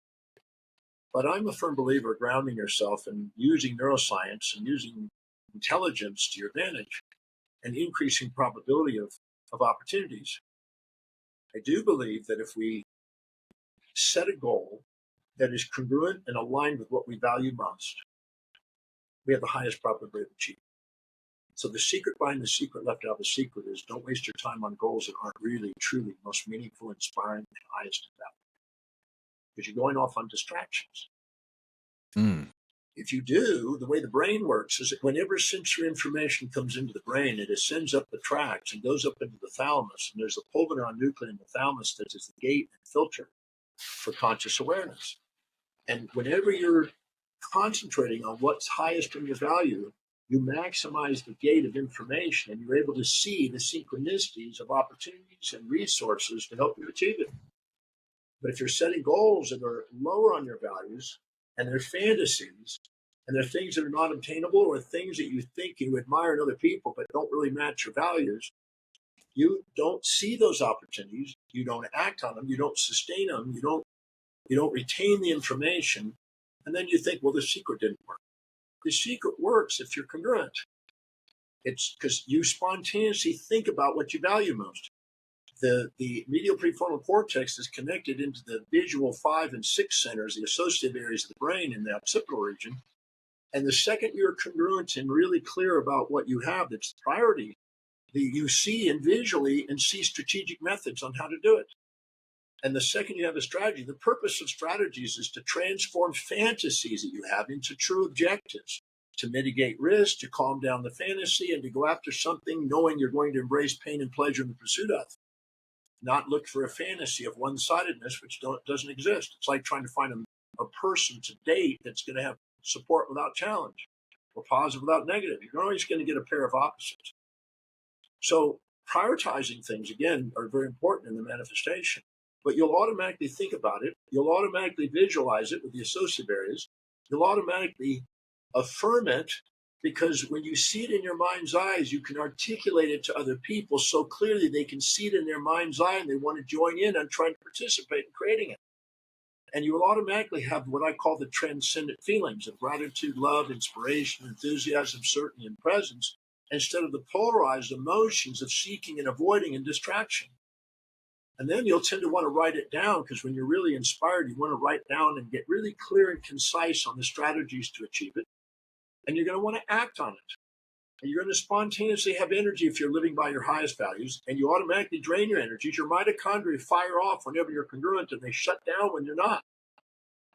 Speaker 1: But I'm a firm believer grounding yourself and using neuroscience and using intelligence to your advantage and increasing probability of opportunities. I do believe that if we set a goal that is congruent and aligned with what we value most, we have the highest probability of achieving. So the secret behind The Secret, left out The Secret, is don't waste your time on goals that aren't really, truly most meaningful, inspiring, and highest in value. Because you're going off on distractions. If you do, the way the brain works is that whenever sensory information comes into the brain, it ascends up the tracts and goes up into the thalamus. And there's a pulvinar nucleus in the thalamus that is the gate and filter for conscious awareness. And whenever you're concentrating on what's highest in your value, you maximize the gate of information and you're able to see the synchronicities of opportunities and resources to help you achieve it. But if you're setting goals that are lower on your values and they're fantasies and they're things that are not obtainable or things that you think you admire in other people but don't really match your values, you don't see those opportunities, you don't act on them, you don't sustain them, you don't retain the information, and then you think, well, The Secret didn't work. The Secret works if you're congruent. It's because you spontaneously think about what you value most. The medial prefrontal cortex is connected into the visual 5 and 6 centers, the associative areas of the brain in the occipital region. And the second you're congruent and really clear about what you have that's priority, You see and visually and see strategic methods on how to do it. And the second you have a strategy, the purpose of strategies is to transform fantasies that you have into true objectives, to mitigate risk, to calm down the fantasy, and to go after something knowing you're going to embrace pain and pleasure in the pursuit of. Not look for a fantasy of one-sidedness, which doesn't exist. It's like trying to find a person to date that's going to have support without challenge or positive without negative. You're always going to get a pair of opposites. So prioritizing things, again, are very important in the manifestation. But you'll automatically think about it. You'll automatically visualize it with the associative areas. You'll automatically affirm it, because when you see it in your mind's eyes, you can articulate it to other people so clearly they can see it in their mind's eye and they want to join in on trying to participate in creating it. And you will automatically have what I call the transcendent feelings of gratitude, love, inspiration, enthusiasm, certainty, and presence, instead of the polarized emotions of seeking and avoiding and distraction. And then you'll tend to want to write it down, because when you're really inspired, you want to write down and get really clear and concise on the strategies to achieve it. And you're going to want to act on it. And you're going to spontaneously have energy if you're living by your highest values, and you automatically drain your energies. Your mitochondria fire off whenever you're congruent, and they shut down when you're not.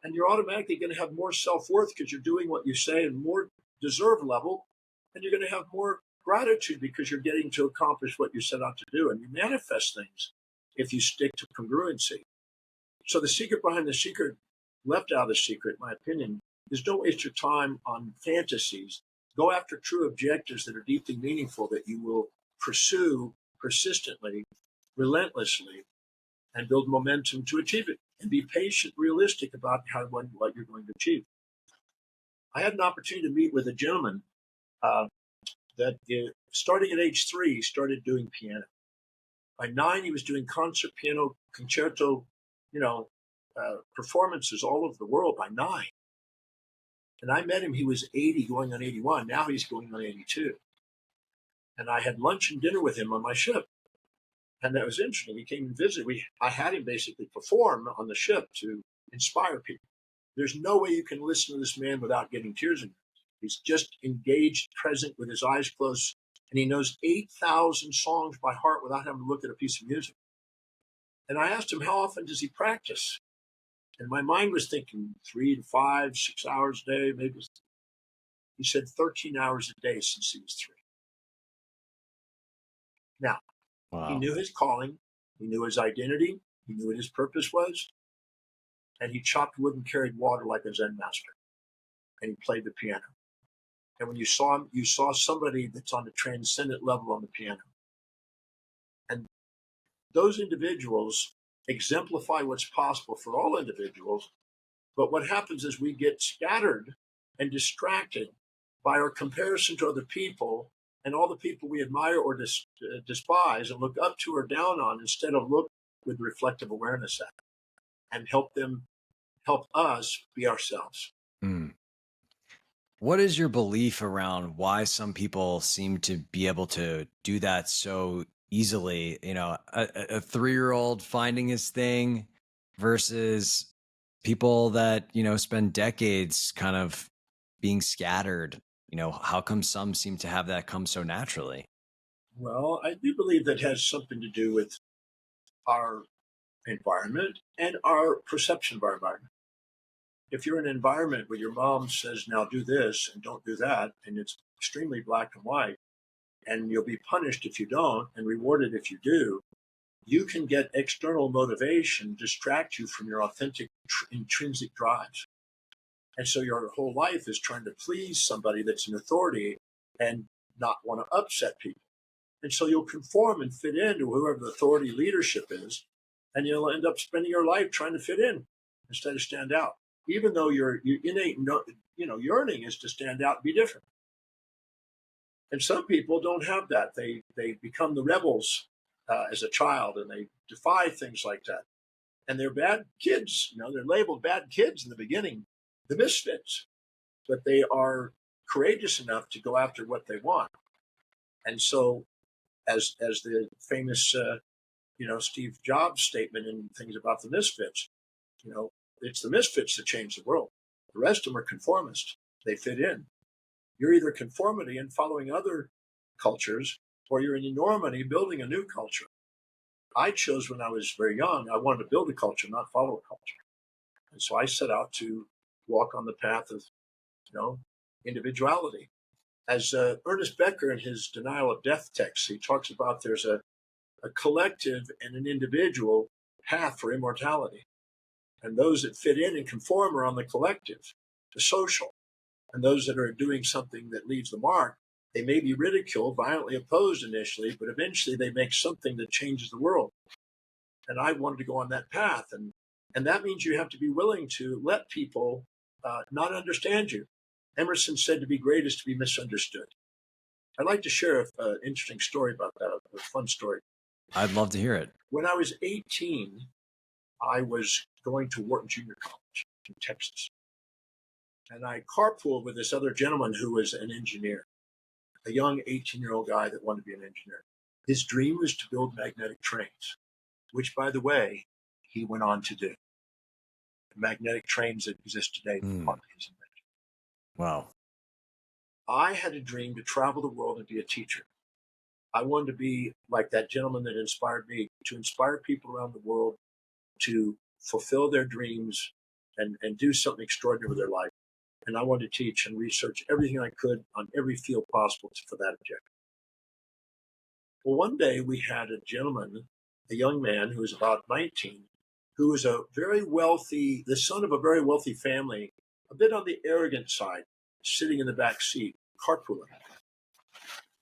Speaker 1: And you're automatically going to have more self-worth because you're doing what you say, and more deserve level. And you're going to have more gratitude because you're getting to accomplish what you set out to do. And you manifest things if you stick to congruency. So the secret behind the secret, left out of the secret, in my opinion, is don't waste your time on fantasies. Go after true objectives that are deeply meaningful, that you will pursue persistently, relentlessly, and build momentum to achieve it. And be patient, realistic about what you're going to achieve. I had an opportunity to meet with a gentleman that starting at age 3, started doing piano. By 9, he was doing concert piano, concerto, performances all over the world by 9. And I met him, he was 80 going on 81. Now he's going on 82. And I had lunch and dinner with him on my ship. And that was interesting. He came and visited. I had him basically perform on the ship to inspire people. There's no way you can listen to this man without getting tears in your eyes. He's just engaged, present, with his eyes closed. And he knows 8,000 songs by heart without having to look at a piece of music. And I asked him, how often does he practice? And my mind was thinking 3 to 5, 6 hours a day, maybe. He said 13 hours a day since he was 3. Now,
Speaker 2: Wow.
Speaker 1: He knew his calling, he knew his identity, he knew what his purpose was, and he chopped wood and carried water like a Zen master. And he played the piano. And when you saw him, you saw somebody that's on a transcendent level on the piano. And those individuals exemplify what's possible for all individuals. But what happens is we get scattered and distracted by our comparison to other people and all the people we admire or despise and look up to or down on, instead of look with reflective awareness at and help us be ourselves.
Speaker 2: Mm. What is your belief around why some people seem to be able to do that so easily? A 3-year-old finding his thing versus people that, spend decades kind of being scattered. How come some seem to have that come so naturally?
Speaker 1: Well, I do believe that has something to do with our environment and our perception of our environment. If you're in an environment where your mom says, now do this and don't do that, and it's extremely black and white, and you'll be punished if you don't and rewarded if you do, you can get external motivation distract you from your authentic intrinsic drives. And so your whole life is trying to please somebody that's an authority and not want to upset people. And so you'll conform and fit into whoever the authority leadership is, and you'll end up spending your life trying to fit in instead of stand out, even though your innate yearning is to stand out and be different. And some people don't have that. They become the rebels as a child, and they defy things like that. And they're bad kids. They're labeled bad kids in the beginning, the misfits. But they are courageous enough to go after what they want. And so, as the famous Steve Jobs statement in things about the misfits, it's the misfits that change the world. The rest of them are conformists. They fit in. You're either conformity and following other cultures, or you're in Normandy building a new culture. I chose when I was very young, I wanted to build a culture, not follow a culture. And so I set out to walk on the path of, you know, individuality. As Ernest Becker in his Denial of Death text, he talks about there's a collective and an individual path for immortality. And those that fit in and conform are on the collective, the social. And those that are doing something that leaves the mark, they may be ridiculed, violently opposed initially, but eventually they make something that changes the world. And I wanted to go on that path. And that means you have to be willing to let people not understand you. Emerson said to be great is to be misunderstood. I'd like to share an interesting story about that, a fun story.
Speaker 2: I'd love to hear it.
Speaker 1: When I was 18, I was going to Wharton Junior College in Texas. And I carpooled with this other gentleman who was an engineer, a young 18-year-old guy that wanted to be an engineer. His dream was to build magnetic trains, which, by the way, he went on to do. The magnetic trains that exist today are partly his invention.
Speaker 2: Wow.
Speaker 1: I had a dream to travel the world and be a teacher. I wanted to be like that gentleman that inspired me, to inspire people around the world to fulfill their dreams and do something extraordinary with their life. And I wanted to teach and research everything I could on every field possible for that objective. Well, one day we had a gentleman, a young man who was about 19, who was a very wealthy, the son of a very wealthy family, a bit on the arrogant side, sitting in the back seat, carpooling.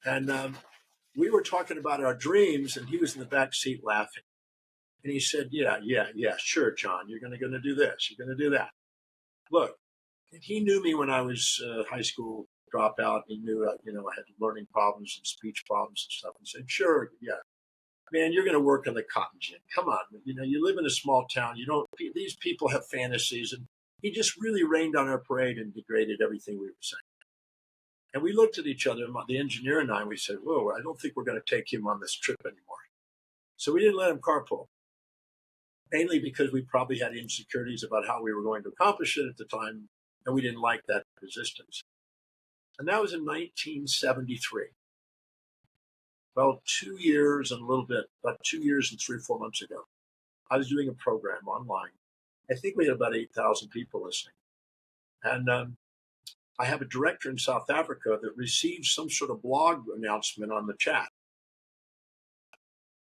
Speaker 1: And we were talking about our dreams, and he was in the back seat laughing. And he said, yeah, sure, John, you're going to do this, you're going to do that. Look, and he knew me when I was high school dropout. He knew, I had learning problems and speech problems and stuff. And said, sure, yeah, man, you're going to work in the cotton gin. Come on, you live in a small town. These people have fantasies. And he just really rained on our parade and degraded everything we were saying. And we looked at each other, the engineer and I, and we said, whoa, I don't think we're going to take him on this trip anymore. So we didn't let him carpool, mainly because we probably had insecurities about how we were going to accomplish it at the time, and we didn't like that resistance. And that was in 1973. Well, 2 years and a little bit, about 2 years and 3 or 4 months ago, I was doing a program online. I think we had about 8,000 people listening. And I have a director in South Africa that received some sort of blog announcement on the chat.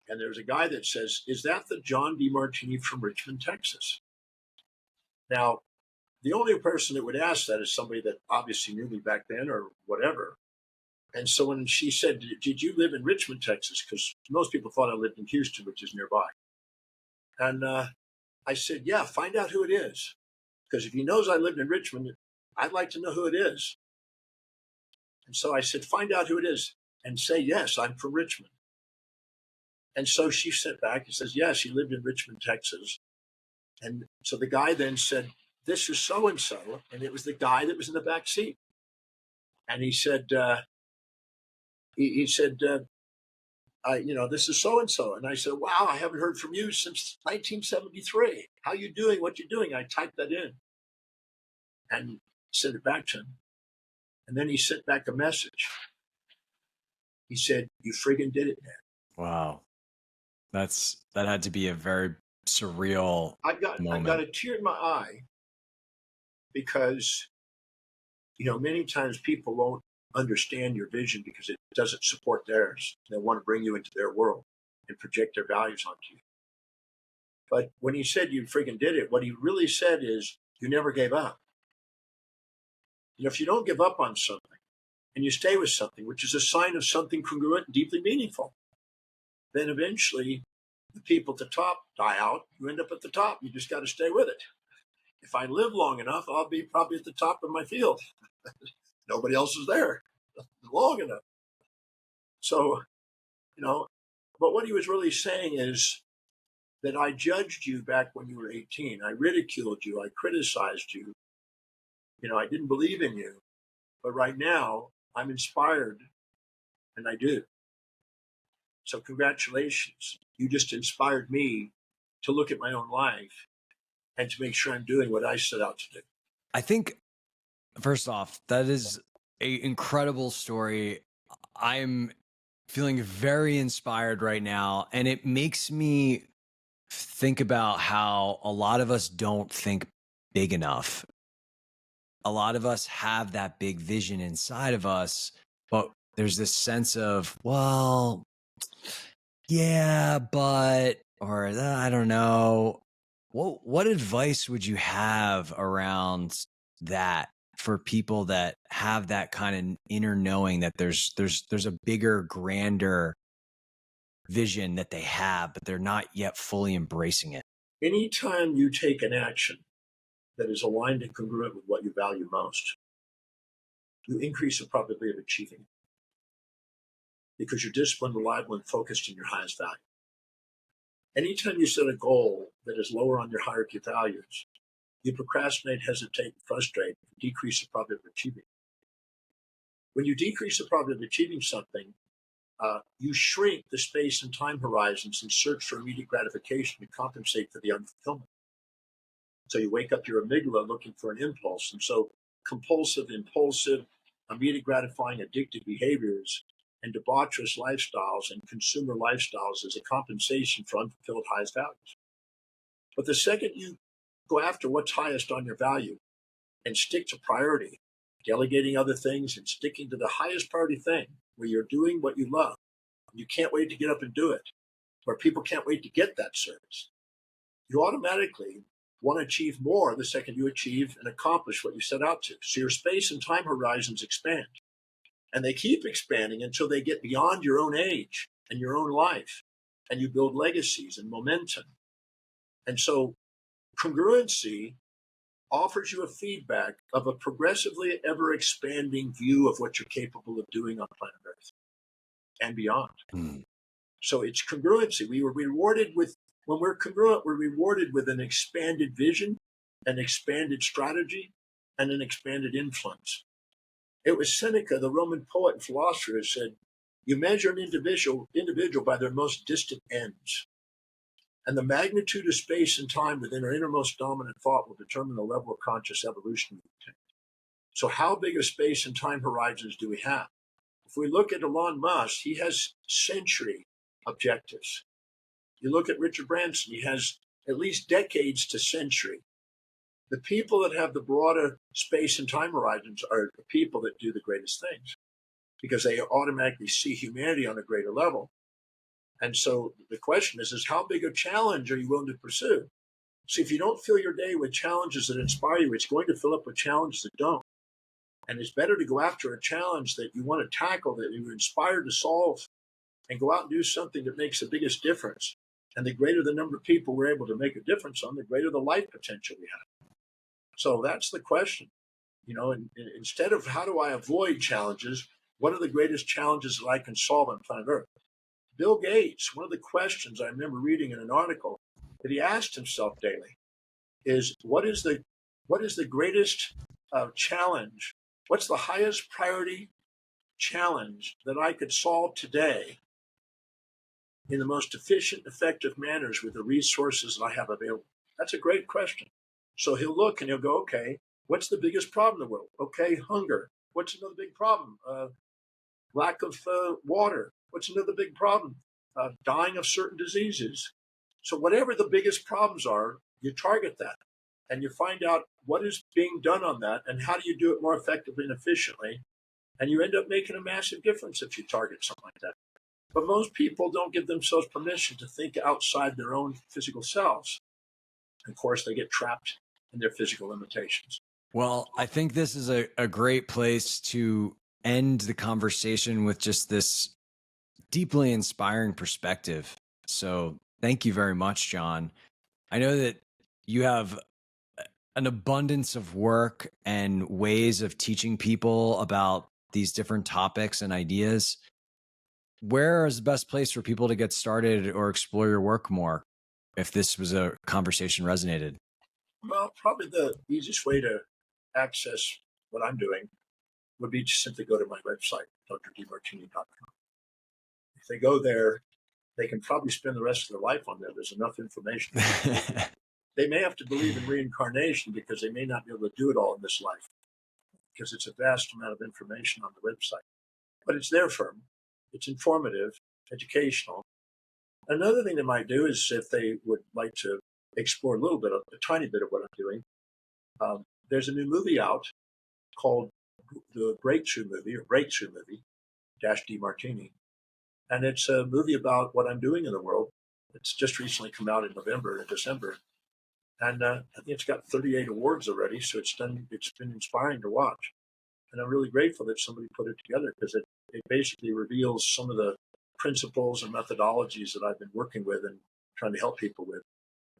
Speaker 1: And there's a guy that says, is that the John Demartini from Richmond, Texas? Now, the only person that would ask that is somebody that obviously knew me back then or whatever. And so when she said, did you live in Richmond, Texas? Because most people thought I lived in Houston, which is nearby. And I said, yeah, find out who it is. Because if he knows I lived in Richmond, I'd like to know who it is. And so I said, find out who it is and say, yes, I'm from Richmond. And so she sent back and says, yes, he lived in Richmond, Texas. And so the guy then said, this is so-and-so. And it was the guy that was in the back seat. And he said, this is so-and-so. And I said, wow, I haven't heard from you since 1973. How you doing? What you doing? I typed that in and sent it back to him. And then he sent back a message. He said, you friggin' did it, man.
Speaker 2: Wow. That had to be a very surreal moment.
Speaker 1: I've got a tear in my eye because, many times people won't understand your vision because it doesn't support theirs. They want to bring you into their world and project their values onto you. But when he said you friggin' did it, what he really said is you never gave up. If you don't give up on something and you stay with something, which is a sign of something congruent and deeply meaningful, then eventually the people at the top die out. You end up at the top. You just got to stay with it. If I live long enough, I'll be probably at the top of my field. Nobody else is there long enough. So, but what he was really saying is that I judged you back when you were 18. I ridiculed you. I criticized you. I didn't believe in you. But right now, I'm inspired, and I do. So congratulations. You just inspired me to look at my own life and to make sure I'm doing what I set out to do.
Speaker 2: I think, first off, that is an incredible story. I'm Feeling very inspired right now. And it makes me think about how a lot of us don't think big enough. A lot of us have that big vision inside of us, but there's this sense of, well, yeah, but, or I don't know. What advice would you have around that for people that have that kind of inner knowing that there's a bigger, grander vision that they have, but they're not yet fully embracing it?
Speaker 1: Anytime you take an action that is aligned and congruent with what you value most, you increase the probability of achieving it because you're disciplined, reliable, and focused in your highest value. Anytime you set a goal that is lower on your hierarchy of values, you procrastinate, hesitate, and frustrate, and decrease the probability of achieving it. When you decrease the probability of achieving something, you shrink the space and time horizons and search for immediate gratification to compensate for the unfulfillment. So you wake up your amygdala looking for an impulse. And so compulsive, impulsive, immediate gratifying, addictive behaviors and debaucherous lifestyles and consumer lifestyles as a compensation for unfulfilled highest values. But the second you go after what's highest on your value and stick to priority, delegating other things and sticking to the highest priority thing where you're doing what you love, you can't wait to get up and do it, where people can't wait to get that service, you automatically want to achieve more the second you achieve and accomplish what you set out to. So your space and time horizons expand. And they keep expanding until they get beyond your own age and your own life. And you build legacies and momentum. And so congruency offers you a feedback of a progressively ever expanding view of what you're capable of doing on planet Earth and beyond. So it's congruency. We were rewarded with, when we're congruent, we're rewarded with an expanded vision, an expanded strategy, and an expanded influence. It was Seneca, the Roman poet and philosopher, who said, you measure an individual by their most distant ends. And the magnitude of space and time within our innermost dominant thought will determine the level of conscious evolution we attain. So how big of space and time horizons do we have? If we look at Elon Musk, he has century objectives. You look at Richard Branson, he has at least decades to century. The people that have the broader space and time horizons are the people that do the greatest things because they automatically see humanity on a greater level. And so the question is how big a challenge are you willing to pursue? So if you don't fill your day with challenges that inspire you, it's going to fill up with challenges that don't. And it's better to go after a challenge that you want to tackle, that you're inspired to solve, and go out and do something that makes the biggest difference. And the greater the number of people we're able to make a difference on, the greater the life potential we have. So that's the question. And instead of how do I avoid challenges, what are the greatest challenges that I can solve on planet Earth? Bill Gates, one of the questions I remember reading in an article that he asked himself daily is, what is the greatest challenge? What's the highest priority challenge that I could solve today in the most efficient, effective manners with the resources that I have available? That's a great question. So he'll look and he'll go, okay, what's the biggest problem in the world? Okay, hunger. What's another big problem? Lack of water. What's another big problem? Dying of certain diseases. So whatever the biggest problems are, you target that and you find out what is being done on that and how do you do it more effectively and efficiently. And you end up making a massive difference if you target something like that. But most people don't give themselves permission to think outside their own physical selves. Of course, they get trapped in their physical limitations.
Speaker 2: Well, I think this is a great place to end the conversation with just this deeply inspiring perspective. So thank you very much, John. I know that you have an abundance of work and ways of teaching people about these different topics and ideas. Where is the best place for people to get started or explore your work more if this was a conversation resonated?
Speaker 1: Well, probably the easiest way to access what I'm doing would be to simply go to my website, drdemartini.com. If they go there, they can probably spend the rest of their life on there. There's enough information. They may have to believe in reincarnation because they may not be able to do it all in this life because it's a vast amount of information on the website. But it's there for them. it's informative, educational. Another thing they might do is if they would like to explore a tiny bit of what I'm doing, there's a new movie out called the Breakthrough Movie, Demartini. And it's a movie about what I'm doing in the world. It's just recently come out in November and December. And I think it's got 38 awards already. So it's been inspiring to watch. And I'm really grateful that somebody put it together because it basically reveals some of the principles and methodologies that I've been working with and trying to help people with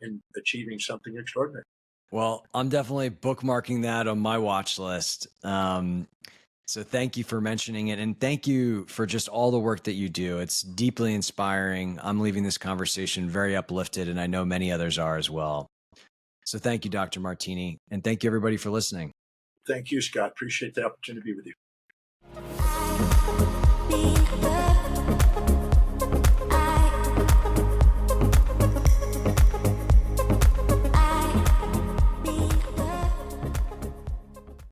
Speaker 1: in achieving something extraordinary.
Speaker 2: Well, I'm definitely bookmarking that on my watch list. So thank you for mentioning it. And thank you for just all the work that you do. It's deeply inspiring. I'm leaving this conversation very uplifted, and I know many others are as well. So thank you, Dr. Martini. And thank you, everybody, for listening.
Speaker 1: Thank you, Scott. Appreciate the opportunity to be with you.